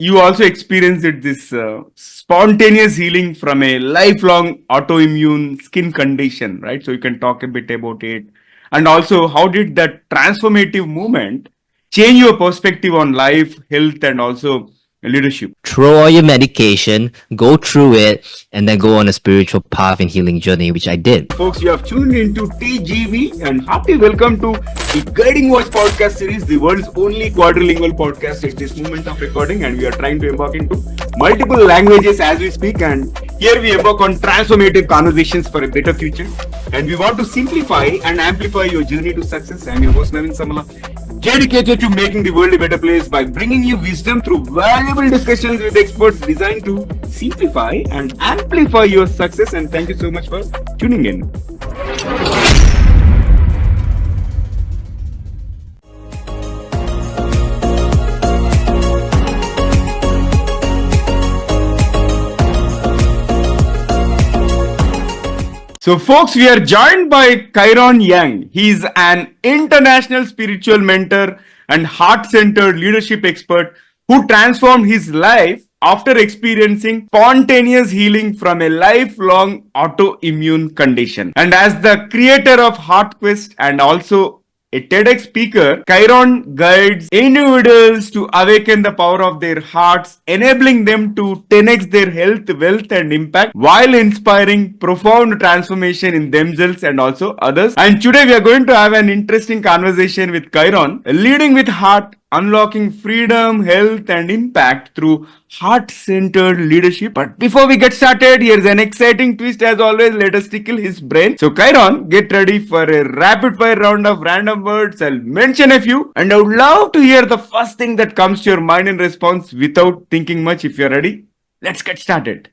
you also experienced this spontaneous healing from a lifelong autoimmune skin condition, right? So you can talk a bit about it. And also, how did that transformative movement change your perspective on life, health, and also leadership? Throw all your medication, go through it, and then go on a spiritual path and healing journey, which I did. Folks, you have tuned into TGV and hearty welcome to the Guiding Voice podcast series, the world's only quadrilingual podcast at this moment of recording. And we are trying to embark into multiple languages as we speak. And here we embark on transformative conversations for a better future. And we want to simplify and amplify your journey to success. I'm your host, Navin Samala, dedicated to making the world a better place by bringing you wisdom through valuable discussions with experts designed to simplify and amplify your success. And thank you so much for tuning in. So, folks, we are joined by Chiron Yeng. He is an international spiritual mentor and heart-centered leadership expert who transformed his life after experiencing spontaneous healing from a lifelong autoimmune condition. And as the creator of HeartQuest and also a TEDx speaker, Chiron guides individuals to awaken the power of their hearts, enabling them to 10x their health, wealth, and impact while inspiring profound transformation in themselves and also others. And today we are going to have an interesting conversation with Chiron, leading with heart, unlocking freedom, health, and impact through heart-centered leadership. But before we get started, here's an exciting twist. As always, let us tickle his brain. So, Chiron, get ready for a rapid-fire round of random words. I'll mention a few, and I would love to hear the first thing that comes to your mind in response without thinking much. If you're ready, let's get started.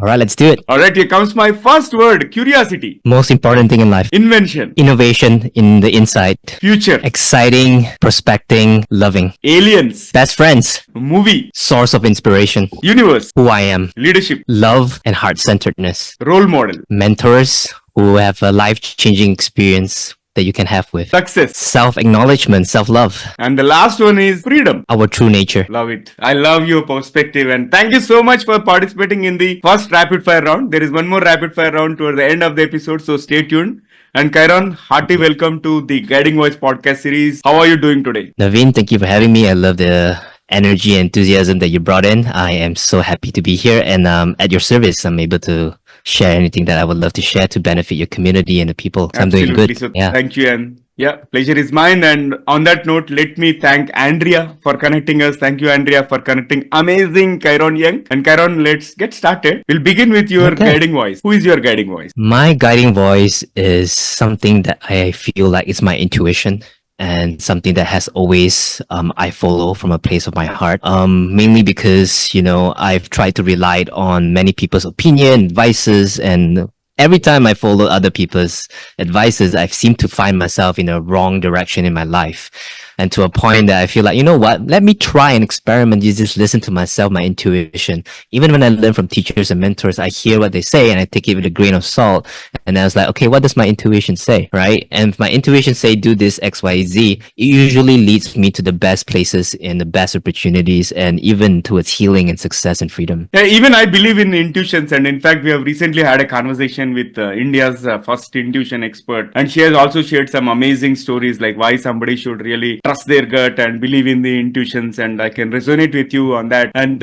All right, let's do it. All right, here comes my first word: curiosity, Most important thing in life. invention, Innovation in the inside. future, Exciting, prospecting, loving. aliens, Best friends. movie, Source of inspiration. universe, Who I am. leadership, Love and heart-centeredness. role model, Mentors who have a life-changing experience that you can have with. success. Self-acknowledgement, self-love. And the last one is freedom. Our true nature. Love it. I love your perspective and thank you so much for participating in the first rapid fire round. There is one more rapid fire round toward the end of the episode, so stay tuned. And Chiron, hearty welcome to the Guiding Voice podcast series. How are you doing today? Naveen, thank you for having me. I love the energy and enthusiasm that you brought in. I am so happy to be here and at your service. I'm able to share anything that I would love to share to benefit your community and the people. So I'm doing good. So Yeah. thank you. And yeah, pleasure is mine. And on that note, let me thank Andrea for connecting us. Thank you, Andrea, for connecting amazing Chiron Yeng. And Chiron, let's get started. We'll begin with your guiding voice. Who is your guiding voice? My guiding voice is something that I feel like it's my intuition and something that has always I follow from a place of my heart. Mainly because, you know, I've tried to rely on many people's opinion, advices, and every time I follow other people's advices, I've seemed to find myself in a wrong direction in my life. And to a point that I feel like, you know what, let me try and experiment. You just listen to myself, my intuition. Even when I learn from teachers and mentors, I hear what they say and I take it with a grain of salt. And I was like, okay, what does my intuition say, right? And if my intuition say do this X, Y, Z, it usually leads me to the best places and the best opportunities and even towards healing and success and freedom. Yeah, even I believe in intuitions, and in fact, we have recently had a conversation with India's first intuition expert, and she has also shared some amazing stories like why somebody should really trust their gut and believe in the intuitions, and I can resonate with you on that. And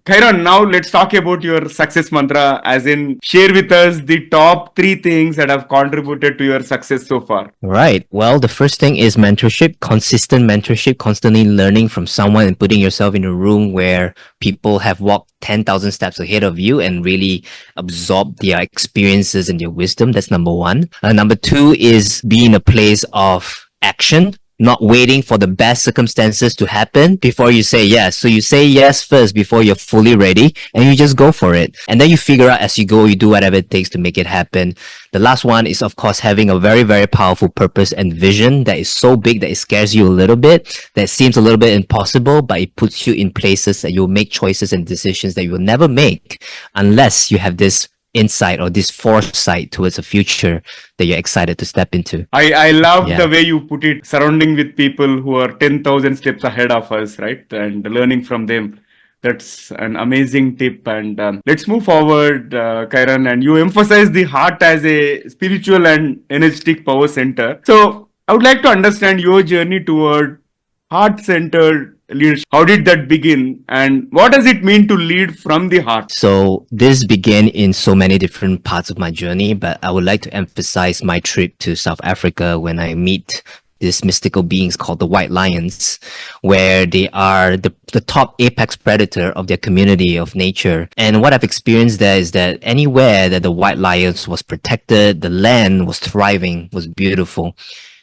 Chiron, now let's talk about your success mantra, as in share with us the top 3 things that have contributed to your success so far. Right. Well, the first thing is mentorship, consistent mentorship, constantly learning from someone and putting yourself in a room where people have walked 10,000 steps ahead of you and really absorb their experiences and their wisdom. That's number 1. Number 2 is be in a place of action, not waiting for the best circumstances to happen before you say yes. So you say yes first before you're fully ready and you just go for it. And then you figure out as you go, you do whatever it takes to make it happen. The last one is, of course, having a very, very powerful purpose and vision that is so big that it scares you a little bit, that seems a little bit impossible, but it puts you in places that you'll make choices and decisions that you will never make unless you have this insight or this foresight towards a future that you're excited to step into. I love the way you put it, surrounding with people who are 10,000 steps ahead of us, right? And learning from them. That's an amazing tip. And let's move forward, Kairan. And you emphasize the heart as a spiritual and energetic power center. So I would like to understand your journey toward heart centered leadership. How did that begin? And what does it mean to lead from the heart? So this began in so many different parts of my journey, but I would like to emphasize my trip to South Africa when I meet these mystical beings called the white lions, where they are the top apex predator of their community of nature. And what I've experienced there is that anywhere that the white lions was protected, the land was thriving, was beautiful.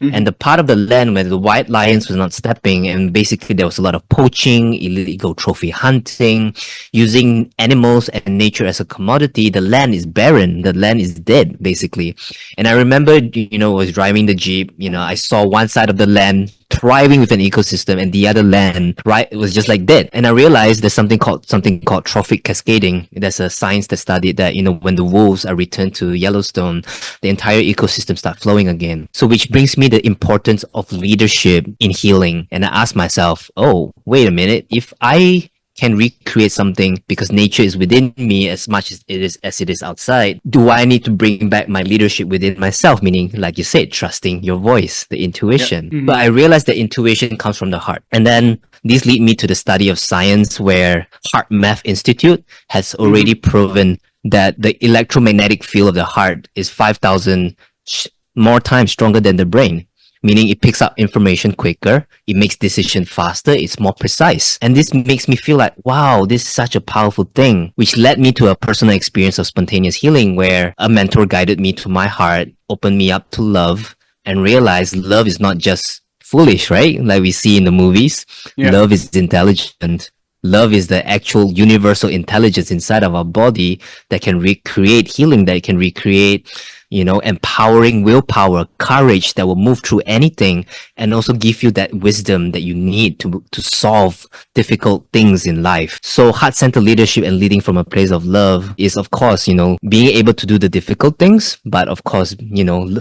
And the part of the land where the white lions was not stepping, and basically there was a lot of poaching, illegal trophy hunting, using animals and nature as a commodity. The land is barren. The land is dead, basically. And I remember, I was driving the Jeep, I saw one side of the land thriving with an ecosystem and the other land, right, it was just like dead. And I realized there's something called trophic cascading. There's a science that studied that, when the wolves are returned to Yellowstone, the entire ecosystem start flowing again. So which brings me the importance of leadership in healing. And I asked myself, oh, wait a minute, if I can recreate something because nature is within me as much as it is outside, do I need to bring back my leadership within myself? Meaning, like you said, trusting your voice, the intuition. Yeah. But I realized that intuition comes from the heart. And then these lead me to the study of science, where Heart Math Institute has already proven that the electromagnetic field of the heart is 5,000 more times stronger than the brain. Meaning it picks up information quicker, it makes decision faster, it's more precise. And this makes me feel like, wow, this is such a powerful thing, which led me to a personal experience of spontaneous healing where a mentor guided me to my heart, opened me up to love, and realized love is not just foolish, right? Like we see in the movies. Yeah. Love is intelligent. Love is the actual universal intelligence inside of our body that can recreate healing, that can recreate, empowering willpower, courage that will move through anything, and also give you that wisdom that you need to solve difficult things in life. So heart-centered leadership and leading from a place of love is, of course, being able to do the difficult things, but of course,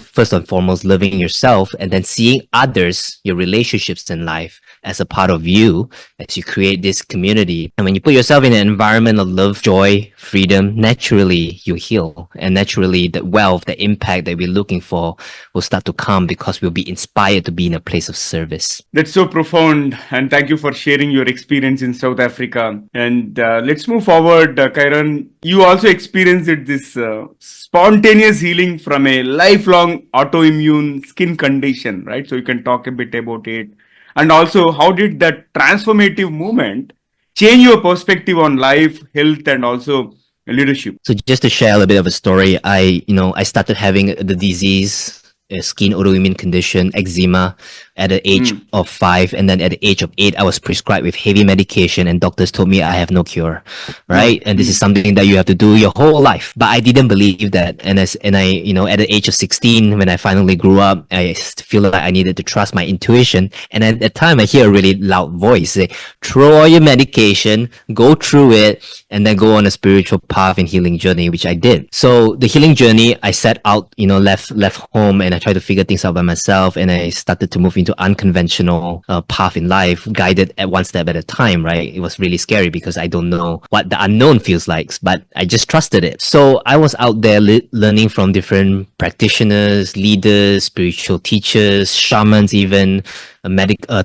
first and foremost, loving yourself and then seeing others, your relationships in life, as a part of you as you create this community. And when you put yourself in an environment of love, joy, freedom, naturally you heal. And naturally the wealth, the impact that we're looking for will start to come because we'll be inspired to be in a place of service. That's so profound. And thank you for sharing your experience in South Africa. And let's move forward, Kairan. You also experienced this spontaneous healing from a lifelong autoimmune skin condition, right? So you can talk a bit about it. And also, how did that transformative movement change your perspective on life, health, and also leadership? So just to share a little bit of a story, I started having the disease, a skin autoimmune condition, eczema, at the age of 5, and then at the age of 8 I was prescribed with heavy medication, and doctors told me I have no cure, right? And this is something that you have to do your whole life. But I didn't believe that, and I at the age of 16, when I finally grew up, I feel like I needed to trust my intuition. And at that time I hear a really loud voice say, throw all your medication, go through it, and then go on a spiritual path and healing journey, which I did. So the healing journey, I set out, left home, and I tried to figure things out by myself, and I started to move into unconventional path in life, guided at one step at a time, right? It was really scary because I don't know what the unknown feels like, but I just trusted it. So I was out there learning from different practitioners, leaders, spiritual teachers, shamans, even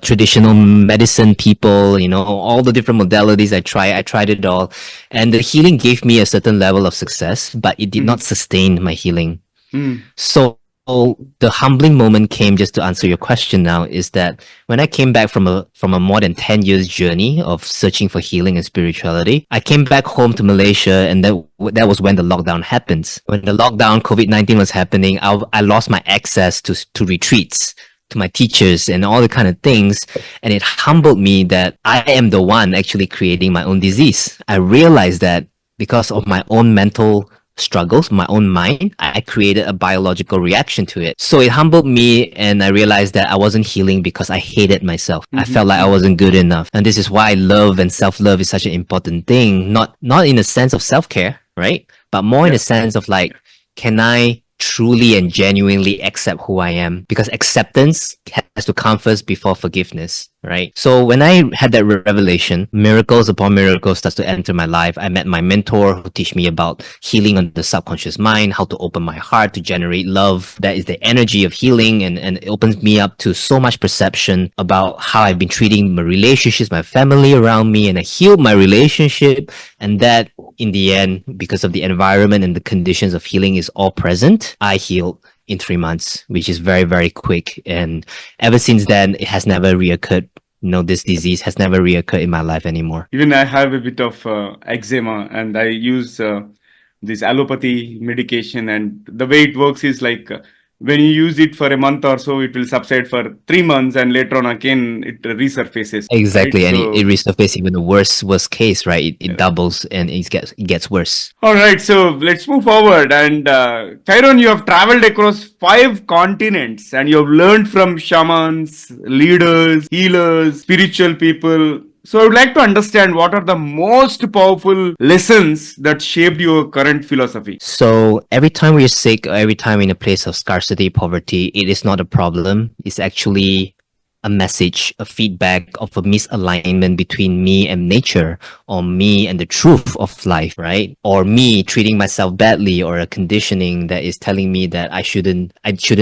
traditional medicine people, all the different modalities I tried it all. And the healing gave me a certain level of success, but it did not sustain my healing. So the humbling moment came, just to answer your question now, is that when I came back from a more than 10 years journey of searching for healing and spirituality, I came back home to Malaysia, and that was when the lockdown happened. When the lockdown, COVID-19 was happening, I lost my access to retreats, to my teachers and all the kind of things. And it humbled me that I am the one actually creating my own disease. I realized that because of my own mental struggles, my own mind, I created a biological reaction to it. So it humbled me, and I realized that I wasn't healing because I hated myself. I felt like I wasn't good enough. And this is why love and self-love is such an important thing, not in a sense of self-care, right? But more in a sense of like, can I truly and genuinely accept who I am? Because acceptance has to come first before forgiveness, right? So when I had that revelation, miracles upon miracles starts to enter my life. I met my mentor who teach me about healing on the subconscious mind, how to open my heart to generate love. That is the energy of healing, and it opens me up to so much perception about how I've been treating my relationships, my family around me, and I healed my relationship. And that in the end, because of the environment and the conditions of healing is all present, I healed in 3 months, which is very, very quick. And ever since then, it has never reoccurred. This disease has never reoccurred in my life anymore. Even I have a bit of eczema, and I use this allopathy medication. And the way it works is like when you use it for a month or so, it will subside for 3 months, and later on again it resurfaces. Right? Exactly, and it So resurfaces even the worst case, right? It doubles and it gets worse. all right, so let's move forward. And Chiron, you have traveled across 5 continents and you have learned from shamans, leaders, healers, spiritual people. So I would like to understand what are the most powerful lessons that shaped your current philosophy. So every time we're sick, or every time in a place of scarcity, poverty, it is not a problem. It's actually a message, a feedback of a misalignment between me and nature, or me and the truth of life, right? Or me treating myself badly, or a conditioning that is telling me that I shouldn't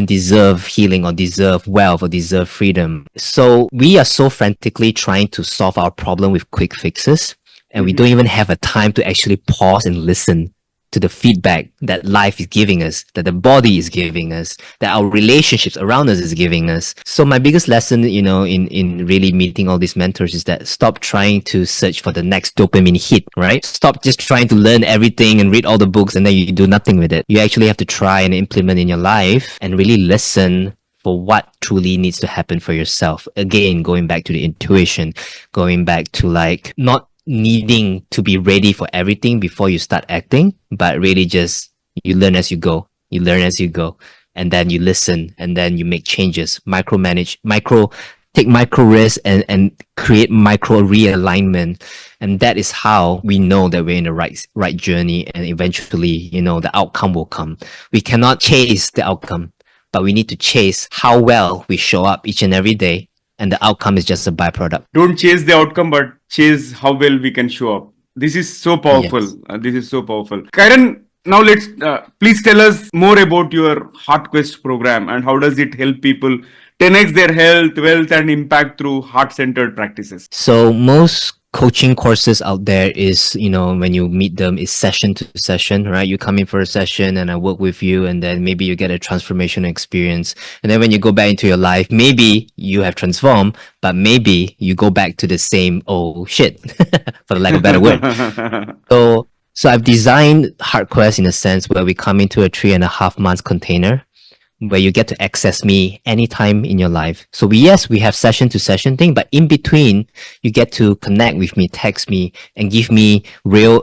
deserve healing, or deserve wealth, or deserve freedom. So we are so frantically trying to solve our problem with quick fixes, and we don't even have a time to actually pause and listen to the feedback that life is giving us, that the body is giving us, that our relationships around us is giving us. So my biggest lesson, in really meeting all these mentors is that stop trying to search for the next dopamine hit, right? Stop just trying to learn everything and read all the books and then you do nothing with it. You actually have to try and implement in your life and really listen for what truly needs to happen for yourself. Again, going back to the intuition, going back to not needing to be ready for everything before you start acting, but really just you learn as you go. You learn as you go. And then you listen and then you make changes, take micro risks and create micro realignment. And that is how we know that we're in the right journey, and eventually, the outcome will come. We cannot chase the outcome, but we need to chase how well we show up each and every day. And the outcome is just a byproduct. Don't chase the outcome, but chase how well we can show up. This is so powerful. Yes. This is so powerful. Karen, now let's please tell us more about your Heart Quest program and how does it help people 10x their health, wealth, and impact through heart-centered practices. So most coaching courses out there is, when you meet them, is session to session, right? You come in for a session and I work with you, and then maybe you get a transformational experience. And then when you go back into your life, maybe you have transformed, but maybe you go back to the same old shit, for lack of a better word. So I've designed Heart Quest in a sense where we come into a 3.5 months container where you get to access me anytime in your life. So we have session to session thing, but in between, you get to connect with me, text me, and give me real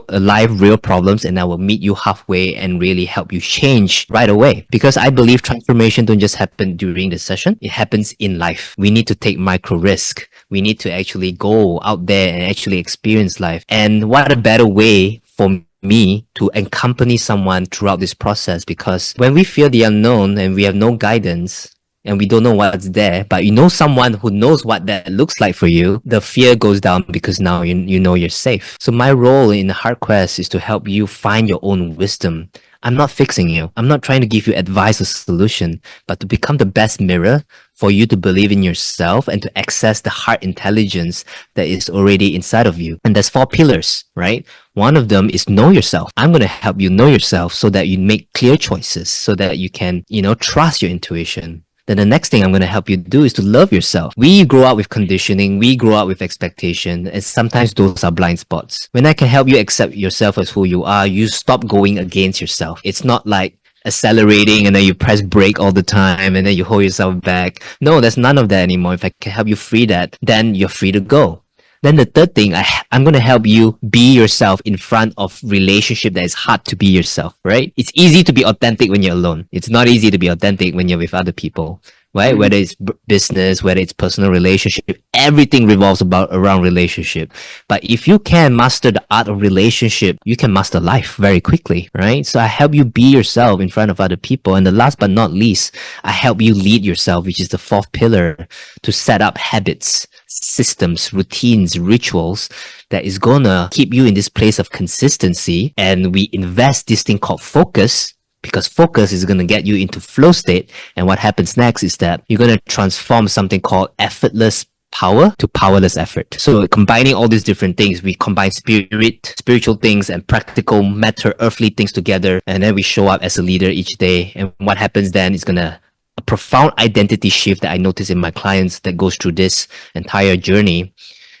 problems, and I will meet you halfway and really help you change right away. Because I believe transformation don't just happen during the session, it happens in life. We need to take micro risk. We need to actually go out there and actually experience life. And what a better way for me to accompany someone throughout this process, because when we fear the unknown and we have no guidance and we don't know what's there, but you know someone who knows what that looks like for you, the fear goes down because now you know you're safe. So my role in Heart Quest is to help you find your own wisdom. I'm not fixing you. I'm not trying to give you advice or solution, but to become the best mirror for you to believe in yourself and to access the heart intelligence that is already inside of you. And there's 4 pillars, right? One of them is know yourself. I'm going to help you know yourself so that you make clear choices, so that you can, trust your intuition. Then the next thing I'm going to help you do is to love yourself. We grow up with conditioning, we grow up with expectation, and sometimes those are blind spots. When I can help you accept yourself as who you are, you stop going against yourself. It's not like accelerating and then you press brake all the time and then you hold yourself back. No, there's none of that anymore. If I can help you free that, then you're free to go. Then the third thing, I'm going to help you be yourself in front of relationship that is hard to be yourself, right? It's easy to be authentic when you're alone. It's not easy to be authentic when you're with other people. right? Whether it's business, whether it's personal relationship, everything revolves around relationship. But if you can master the art of relationship, you can master life very quickly, right? So I help you be yourself in front of other people. And the last but not least, I help you lead yourself, which is the fourth pillar, to set up habits, systems, routines, rituals that is gonna keep you in this place of consistency. And we invest this thing called focus, because focus is going to get you into flow state. And what happens next is that you're going to transform something called effortless power to powerless effort. So combining all these different things, we combine spiritual things and practical matter, earthly things together. And then we show up as a leader each day. And what happens then is a profound identity shift that I notice in my clients that goes through this entire journey.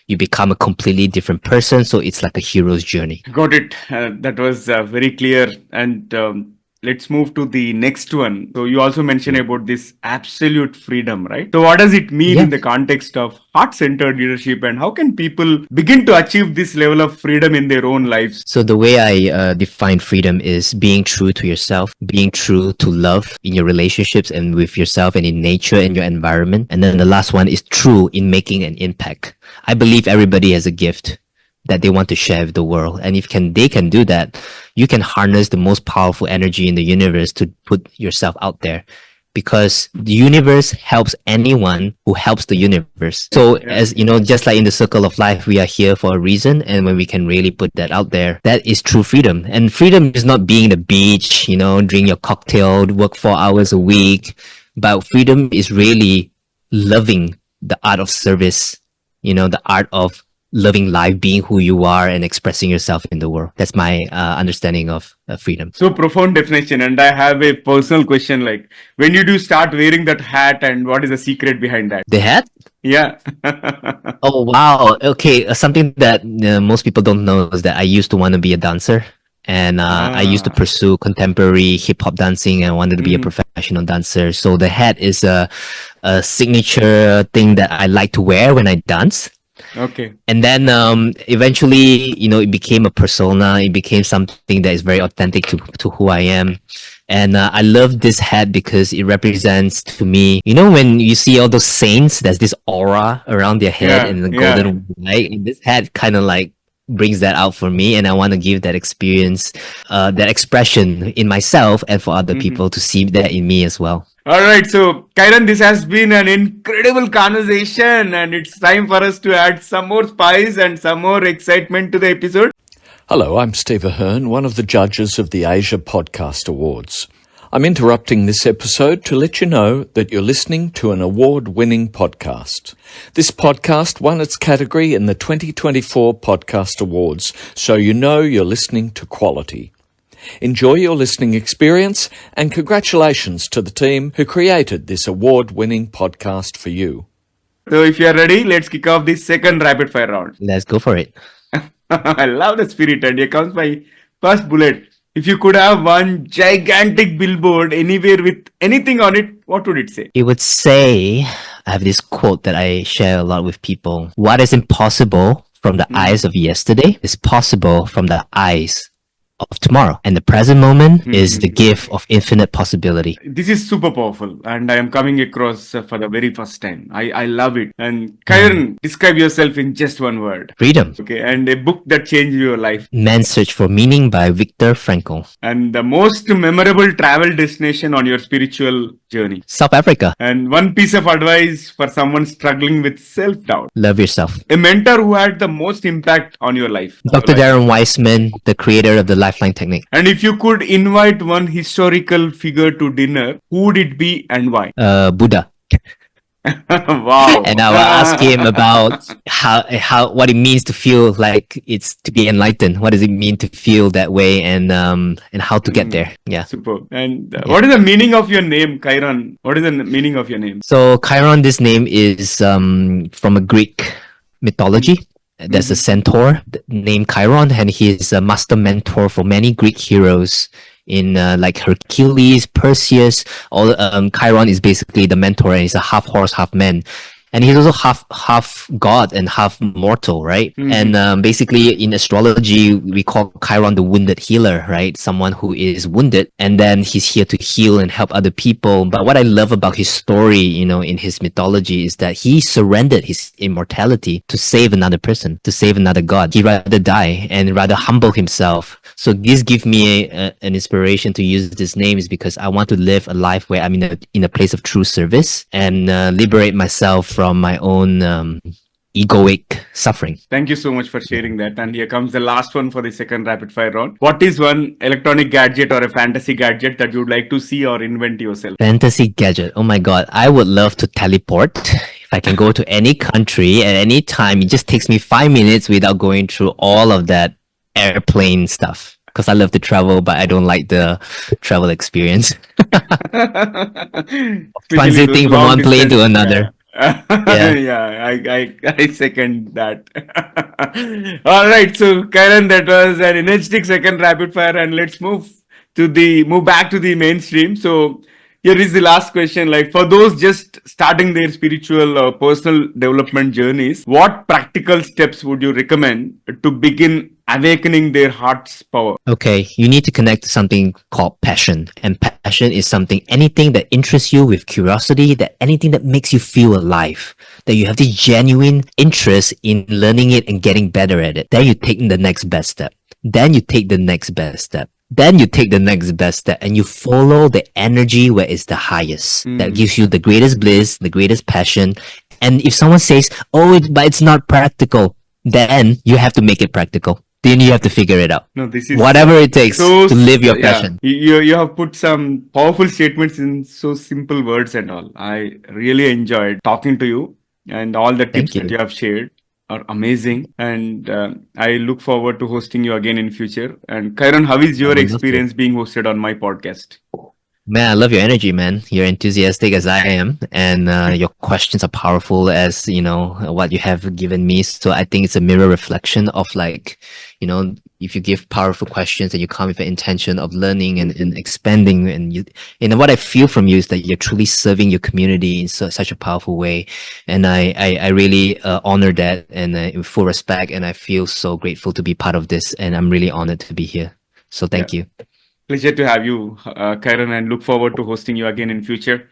You become a completely different person. So it's like a hero's journey. Got it. That was very clear. And let's move to the next one. So you also mentioned about this absolute freedom, right? So what does it mean in the context of heart-centered leadership, and how can people begin to achieve this level of freedom in their own lives? So the way I define freedom is being true to yourself, being true to love in your relationships and with yourself and in nature and your environment. And then the last one is true in making an impact. I believe everybody has a gift that they want to share with the world. And if they can do that, you can harness the most powerful energy in the universe to put yourself out there. Because the universe helps anyone who helps the universe. So as you know, just like in the circle of life, we are here for a reason. And when we can really put that out there, that is true freedom. And freedom is not being the beach, drink your cocktail, work 4 hours a week. But freedom is really loving the art of service, the art of loving life, being who you are and expressing yourself in the world. That's my understanding of freedom. So profound definition. And I have a personal question, like, when did you start wearing that hat and what is the secret behind that? The hat? Yeah. Oh, wow. Okay. Something that most people don't know is that I used to want to be a dancer. And I used to pursue contemporary hip hop dancing and wanted to be a professional dancer. So the hat is a signature thing that I like to wear when I dance. Okay. And then eventually, it became a persona. It became something that is very authentic to who I am. And I love this hat because it represents to me, when you see all those saints, there's this aura around their head and the golden light. And this hat kind of like brings that out for me. And I want to give that experience, that expression in myself and for other people to see that in me as well. All right, so Chiron, this has been an incredible conversation, and it's time for us to add some more spice and some more excitement to the episode. Hello, I'm Steve Ahern, one of the judges of the Asia Podcast Awards. I'm interrupting this episode to let you know that you're listening to an award-winning podcast. This podcast won its category in the 2024 Podcast Awards, so you know you're listening to quality. Enjoy your listening experience, and congratulations to the team who created this award-winning podcast for you. So if you're ready, let's kick off this second rapid fire round. Let's go for it. I love the spirit, and here comes my first bullet. If you could have one gigantic billboard anywhere with anything on it, what would it say? It would say, I have this quote that I share a lot with people. What is impossible from the eyes of yesterday is possible from the eyes of tomorrow. And the present moment is the gift of infinite possibility. This is super powerful, and I am coming across for the very first time. I love it. And Chiron, describe yourself in just one word. Freedom. Okay, and a book that changed your life. Man's Search for Meaning by Viktor Frankl. And the most memorable travel destination on your spiritual journey. South Africa. And one piece of advice for someone struggling with self-doubt. Love yourself. A mentor who had the most impact on your life. Dr. Darren Weissman, the creator of the Lifeline Technique. And if you could invite one historical figure to dinner, who would it be and why? Buddha. Wow. And I will ask him about how what it means to feel like it's to be enlightened. What does it mean to feel that way, and how to get there? Yeah. Super. And what is the meaning of your name, Chiron? What is the meaning of your name? So Chiron, this name is from a Greek mythology. There's a centaur named Chiron, and he is a master mentor for many Greek heroes in like Hercules, Perseus. Chiron is basically the mentor, and he's a half horse, half man. and he's also half god and half mortal, right? Mhm. And basically in astrology we call Chiron the wounded healer, right? Someone who is wounded and then he's here to heal and help other people. But what I love about his story, in his mythology, is that he surrendered his immortality to save another person, to save another god. He rather die and rather humble himself. So this gives me an inspiration to use this name, is because I want to live a life where I'm in a place of true service and liberate myself from my own egoic suffering. Thank you so much for sharing that. And here comes the last one for the second rapid fire round. What is one electronic gadget or a fantasy gadget that you'd like to see or invent yourself? Fantasy gadget. Oh my god, I would love to teleport. If I can go to any country at any time, it just takes me 5 minutes without going through all of that airplane stuff. Because I love to travel, but I don't like the travel experience. Especially those Transiting from long one plane to distance. another. Yeah. Yeah. Yeah, I second that. All right, so Karen, that was an energetic second rapid fire, and let's move back to the mainstream. So here is the last question. Like, for those just starting their spiritual or personal development journeys, what practical steps would you recommend to begin awakening their heart's power? Okay, you need to connect to something called passion. And passion is anything that interests you with curiosity, that anything that makes you feel alive, that you have this genuine interest in learning it and getting better at it. Then you take the next best step. Then you take the next best step. Then you take the next best step and you follow the energy where it's the highest. That gives you the greatest bliss, the greatest passion. And if someone says, but it's not practical, then you have to make it practical. Then you have to figure it out. No, this is Whatever it takes so to live your yeah. passion. You have put some powerful statements in so simple words and all. I really enjoyed talking to you, and all the tips Thank that you. you have shared are amazing. And I look forward to hosting you again in future. And Kairon, how is I your would love to. experience being hosted on my podcast? Man, I love your energy, man. You're enthusiastic as I am, and your questions are powerful as what you have given me. So I think it's a mirror reflection of if you give powerful questions and you come with an intention of learning and expanding, and what I feel from you is that you're truly serving your community in such a powerful way, and I really honor that and in full respect, and I feel so grateful to be part of this, and I'm really honored to be here. So thank you. Pleasure to have you, Kairon, and look forward to hosting you again in future.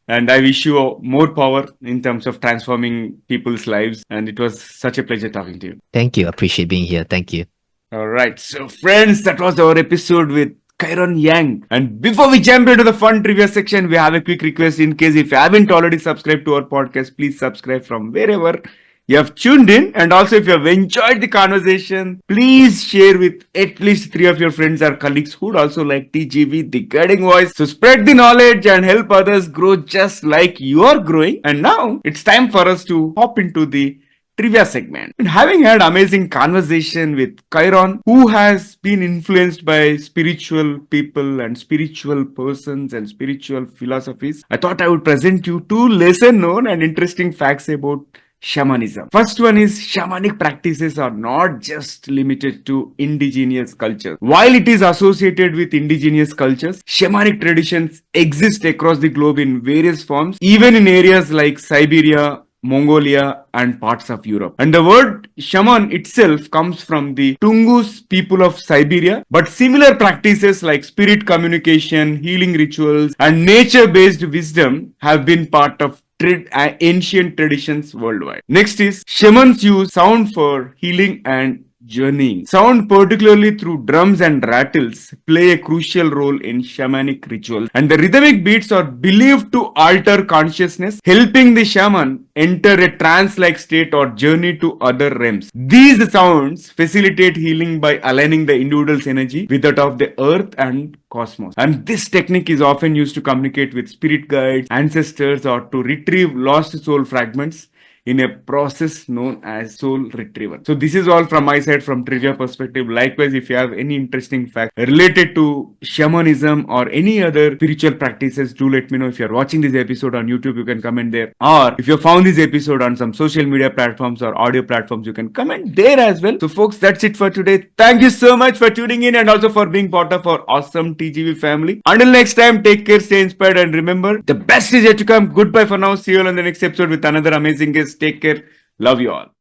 And I wish you more power in terms of transforming people's lives. And it was such a pleasure talking to you. Thank you. Appreciate being here. Thank you. All right. So, friends, that was our episode with Chiron Yeng. And before we jump into the fun trivia section, we have a quick request. In case if you haven't already subscribed to our podcast, please subscribe from wherever you have tuned in. And also, if you have enjoyed the conversation, please share with at least 3 of your friends or colleagues who would also like TGV, the guiding voice. So spread the knowledge and help others grow just like you are growing. And now it's time for us to hop into the trivia segment. And having had amazing conversation with Chiron, who has been influenced by spiritual people and spiritual persons and spiritual philosophies, I thought I would present you 2 lesser known and interesting facts about Shamanism. First one is shamanic practices are not just limited to indigenous cultures. While it is associated with indigenous cultures, shamanic traditions exist across the globe in various forms, even in areas like Siberia, Mongolia, and parts of Europe. And the word shaman itself comes from the Tungus people of Siberia, but similar practices like spirit communication, healing rituals, and nature-based wisdom have been part of ancient traditions worldwide. Next is shamans use sound for healing and journeying. Sound, particularly through drums and rattles, play a crucial role in shamanic rituals, and the rhythmic beats are believed to alter consciousness, helping the shaman enter a trance-like state or journey to other realms. These sounds facilitate healing by aligning the individual's energy with that of the earth and cosmos. And this technique is often used to communicate with spirit guides, ancestors, or to retrieve lost soul fragments, in a process known as soul retrieval. So this is all from my side from trivia perspective. Likewise, if you have any interesting fact related to shamanism or any other spiritual practices, do let me know. If you're watching this episode on YouTube, you can comment there. Or if you found this episode on some social media platforms or audio platforms, you can comment there as well. So folks, that's it for today. Thank you so much for tuning in and also for being part of our awesome TGV family. Until next time, take care, stay inspired, and remember, the best is yet to come. Goodbye for now. See you all on the next episode with another amazing guest. Take care. Love you all.